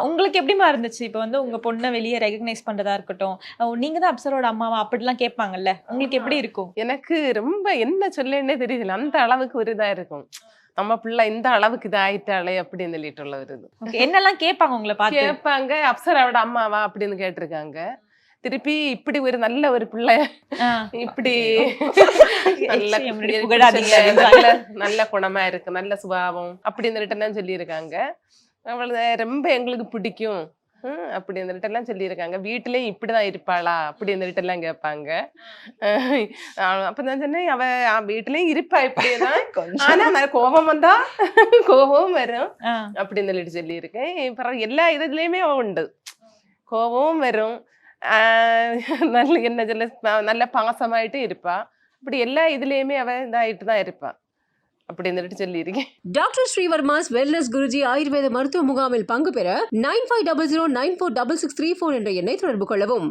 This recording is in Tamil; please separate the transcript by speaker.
Speaker 1: உங்களுக்கு எப்படிமா இருந்துச்சு? இப்ப வந்து உங்க பொண்ண வெளிய ரெகக்னைஸ் பண்றதா இருக்கட்டும், நீங்க தான் அப்சரோட அம்மாவா அப்படிலாம் கேட்பாங்கல்ல. உங்களுக்கு எப்படி இருக்கும்?
Speaker 2: எனக்கு ரொம்ப என்ன சொல்லன்னே தெரியல. அந்த அளவுக்கு ஒரு இதா இருக்கும். நம்ம பிள்ளை இந்த அளவுக்கு இதாயிட்டாளே அப்படின்னு சொல்லிட்டுள்ள ஒரு இது.
Speaker 1: ஓகே. என்னலாம் கேட்பாங்க உங்கள பார்த்து?
Speaker 2: கேட்பாங்க, அப்சராவோட அம்மாவா அப்படின்னு கேட்டிருக்காங்க. திருப்பி இப்படி ஒரு நல்ல ஒரு பிள்ளை இப்படி நல்ல
Speaker 1: புகழாதீங்க.
Speaker 2: நல்ல நல்ல குணமா இருக்கு, நல்ல சுபாவம் அப்படின்னு சொல்லிட்டு சொல்லியிருக்காங்க. அவளை ரொம்ப எங்களுக்கு பிடிக்கும் அப்படின்னு சொல்லிட்டு எல்லாம் சொல்லியிருக்காங்க. வீட்டுலயும் இப்படிதான் இருப்பாளா அப்படின்னு சொல்லிட்டு எல்லாம் கேட்பாங்க. அப்ப நான் சொன்னேன், அவ வீட்டுலயும் இருப்பா இப்படியேதான், ஆனா கோபம் வந்தா கோபமும் வரும் அப்படின்னு சொல்லிட்டு சொல்லியிருக்கேன். பிறகு எல்லா இதுலயுமே அவ உண்டு, கோபமும் வரும், நல்ல என்ன சொல்ல நல்ல பாசமாயிட்டு இருப்பா. அப்படி எல்லா இதுலயுமே அவ இதாயிட்டு தான் இருப்பா அப்படின்னு சொல்லியிருக்கேன்.
Speaker 3: டாக்டர் ஸ்ரீவர்மாஸ் வெல்னஸ் குருஜி ஆயுர்வேத மருத்துவ முகாமில் பங்கு பெற 9500946634 என்ற எண்ணை தொடர்பு கொள்ளவும்.